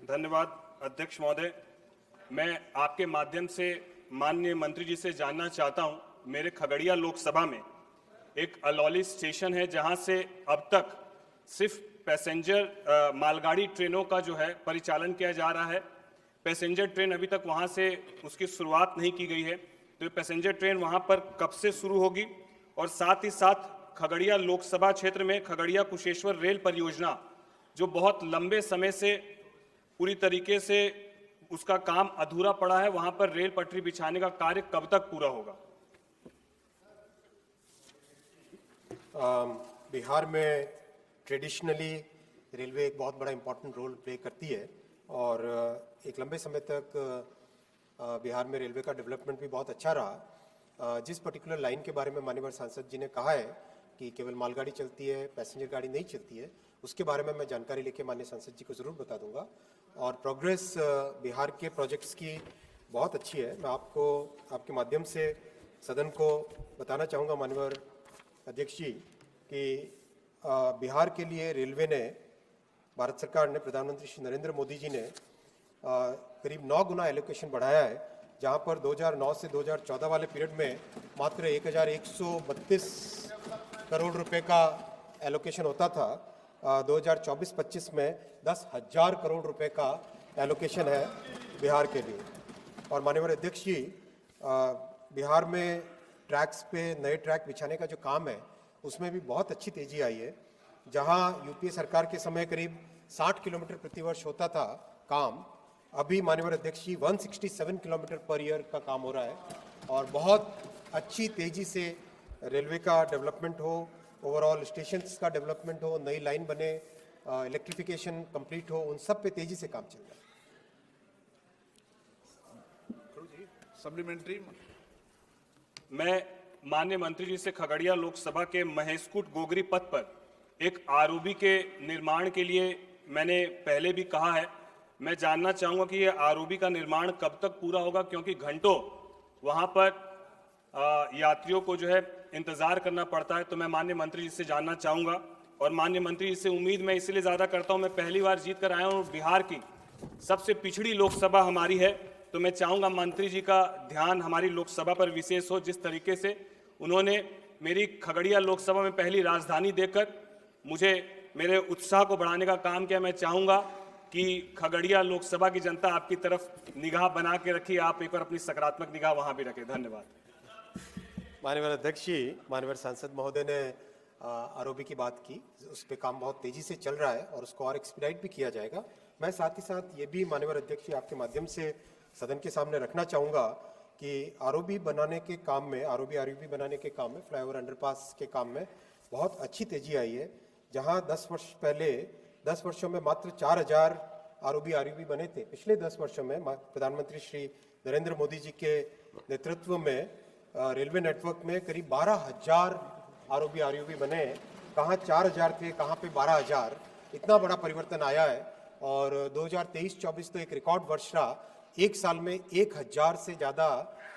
धन्यवाद अध्यक्ष महोदय। मैं आपके माध्यम से माननीय मंत्री जी से जानना चाहता हूं, मेरे खगड़िया लोकसभा में एक अलौली स्टेशन है जहां से अब तक सिर्फ पैसेंजर मालगाड़ी ट्रेनों का जो है परिचालन किया जा रहा है। पैसेंजर ट्रेन अभी तक वहां से उसकी शुरुआत नहीं की गई है, तो ये पैसेंजर ट्रेन वहां पर कब से शुरू होगी? और साथ ही साथ खगड़िया लोकसभा क्षेत्र में खगड़िया कुशेश्वर रेल परियोजना जो बहुत लंबे समय से पूरी तरीके से उसका काम अधूरा पड़ा है, वहां पर रेल पटरी बिछाने का कार्य कब तक पूरा होगा? बिहार में ट्रेडिशनली रेलवे एक बहुत बड़ा इम्पोर्टेंट रोल प्ले करती है और एक लंबे समय तक बिहार में रेलवे का डेवलपमेंट भी बहुत अच्छा रहा। जिस पर्टिकुलर लाइन के बारे में माननीय सांसद जी ने कहा है कि केवल मालगाड़ी चलती है, पैसेंजर गाड़ी नहीं चलती है, उसके बारे में मैं जानकारी लेके माननीय सांसद जी को ज़रूर बता दूंगा। और प्रोग्रेस बिहार के प्रोजेक्ट्स की बहुत अच्छी है। मैं आपको आपके माध्यम से सदन को बताना चाहूँगा माननीय अध्यक्ष जी कि बिहार के लिए रेलवे ने, भारत सरकार ने, प्रधानमंत्री श्री नरेंद्र मोदी जी ने करीब 9 गुना एलोकेशन बढ़ाया है। जहां पर 2009 से 2014 वाले पीरियड में मात्र 1132 करोड़ रुपए का एलोकेशन होता था, 2024-25 में 10,000 करोड़ रुपए का एलोकेशन है बिहार के लिए। और माननीय अध्यक्ष जी, बिहार में ट्रैक्स पे नए ट्रैक बिछाने का जो काम है उसमें भी बहुत अच्छी तेजी आई है। जहां यूपीए सरकार के समय करीब 60 किलोमीटर प्रति वर्ष होता था काम, अभी माननीय अध्यक्ष जी 167 किलोमीटर पर ईयर का काम हो रहा है। और बहुत अच्छी तेजी से रेलवे का डेवलपमेंट हो, ओवरऑल स्टेशंस का डेवलपमेंट हो, नई लाइन बने, इलेक्ट्रिफिकेशन कंप्लीट हो, उन सब पे तेजी से काम चल रहा है। सप्लीमेंट्री। मैं माननीय मंत्री जी से खगड़िया लोकसभा के महेशकूट गोगरी पथ पर एक आरओबी के निर्माण के लिए मैंने पहले भी कहा है। मैं जानना चाहूंगा कि यह आरओबी का निर्माण कब तक पूरा होगा, क्योंकि घंटों वहां पर यात्रियों को जो है इंतजार करना पड़ता है। तो मैं माननीय मंत्री जी से जानना चाहूंगा और माननीय मंत्री जी से उम्मीद मैं इसलिए ज्यादा करता हूं, मैं पहली बार जीत कर आया हूं, बिहार की सबसे पिछड़ी लोकसभा हमारी है, तो मैं चाहूंगा मंत्री जी का ध्यान हमारी लोकसभा पर विशेष हो। जिस तरीके से उन्होंने मेरी खगड़िया लोकसभा में पहली राजधानी देकर मुझे मेरे उत्साह को बढ़ाने का काम किया, मैं चाहूंगा कि खगड़िया लोकसभा की जनता आपकी तरफ निगाह बना के रखिए, आप एक बार अपनी सकारात्मक निगाह वहां भी रखें। धन्यवाद। माननीय अध्यक्ष जी, माननीय सांसद महोदय ने आरओबी की बात की, उस पर काम बहुत तेजी से चल रहा है और उसको और एक्सपीडाइट भी किया जाएगा। मैं साथ ही साथ ये भी माननीय अध्यक्ष जी आपके माध्यम से सदन के सामने रखना चाहूँगा कि आरओबी बनाने के काम में, आरओबी बनाने के काम में, फ्लाईओवर अंडरपास के काम में बहुत अच्छी तेजी आई है। जहाँ 10 वर्ष पहले 10 वर्षों में मात्र 4000 आरओबी बने थे, पिछले 10 वर्षों में प्रधानमंत्री श्री नरेंद्र मोदी जी के नेतृत्व में रेलवे नेटवर्क में करीब 12,000 आरओबी बने। कहाँ 4000 थे, कहाँ पे 12,000, इतना बड़ा परिवर्तन आया है। और 2023-24 तो एक रिकॉर्ड वर्ष रहा, एक साल में 1000 से ज़्यादा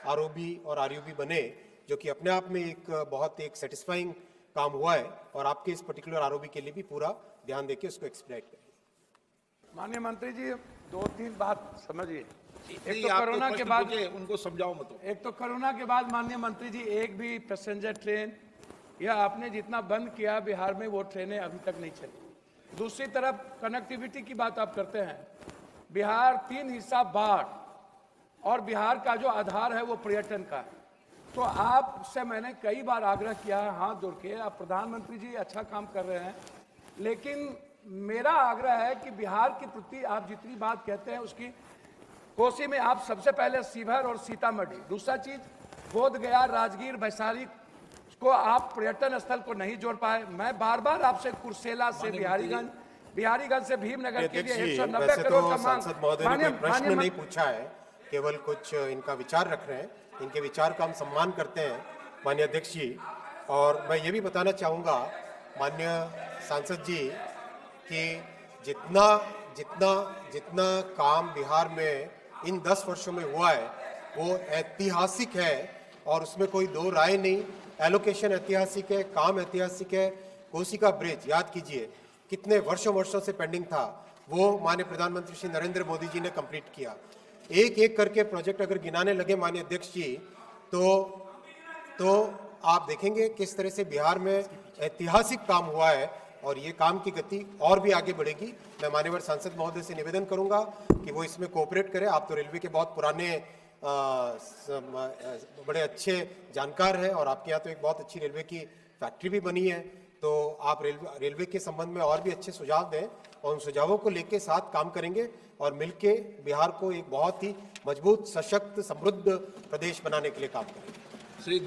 आरओबी और आरयूबी बने, जो कि अपने आप में एक बहुत एक सेटिस्फाइंग काम हुआ है। और आपके इस पर्टिकुलर आरओबी के लिए भी पूरा ध्यान देके उसको एक्सप्लेट करें। माननीय मंत्री जी, 2-3 बात समझिए। एक तो कोरोना के बाद उनको समझाओ मत। एक तो कोरोना के बाद माननीय मंत्री जी एक भी पैसेंजर ट्रेन या आपने जितना बंद किया बिहार में वो ट्रेनें अभी तक नहीं चली। दूसरी तरफ कनेक्टिविटी की बात आप करते हैं, बिहार 3 हिस्सा बाढ़ और बिहार का जो आधार है वो पर्यटन का है। तो आपसे मैंने कई बार आग्रह किया है हाथ जोड़ के, आप प्रधानमंत्री जी अच्छा काम कर रहे हैं, लेकिन मेरा आग्रह है कि बिहार के प्रति आप जितनी बात कहते हैं उसकी कोसी में आप सबसे पहले शिवहर और सीतामढ़ी, दूसरा चीज बोधगया, राजगीर, वैशाली को आप पर्यटन स्थल को नहीं जोड़ पाए। मैं बार बार आपसे कुर्सेला से बिहारीगंज से भीमनगर के लिए 190 करोड़ का मांग। सांसद महोदय ने प्रश्न नहीं पूछा है, केवल कुछ इनका विचार रख रहे हैं, इनके विचार का हम सम्मान करते हैं माननीय अध्यक्ष जी। और मैं ये भी बताना चाहूँगा माननीय सांसद जी कि जितना जितना जितना काम बिहार में इन 10 वर्षों में हुआ है वो ऐतिहासिक है और उसमें कोई दो राय नहीं। एलोकेशन ऐतिहासिक है, काम ऐतिहासिक है। कोसी का ब्रिज याद कीजिए कितने वर्षों से पेंडिंग था, वो माननीय प्रधानमंत्री श्री नरेंद्र मोदी जी ने कंप्लीट किया। एक एक करके प्रोजेक्ट अगर गिनाने लगे माननीय अध्यक्ष जी तो आप देखेंगे किस तरह से बिहार में ऐतिहासिक काम हुआ है और ये काम की गति और भी आगे बढ़ेगी। मैं माननीय सांसद महोदय से निवेदन करूंगा कि वो इसमें कोऑपरेट करें। आप तो रेलवे के बहुत पुराने बड़े अच्छे जानकार हैं और आपके यहाँ तो एक बहुत अच्छी रेलवे की फैक्ट्री भी बनी है, तो आप रेलवे के संबंध में और भी अच्छे सुझाव दें और उन सुझावों को लेके साथ काम करेंगे और मिलके बिहार को एक बहुत ही मजबूत, सशक्त, समृद्ध प्रदेश बनाने के लिए काम करेंगे। श्री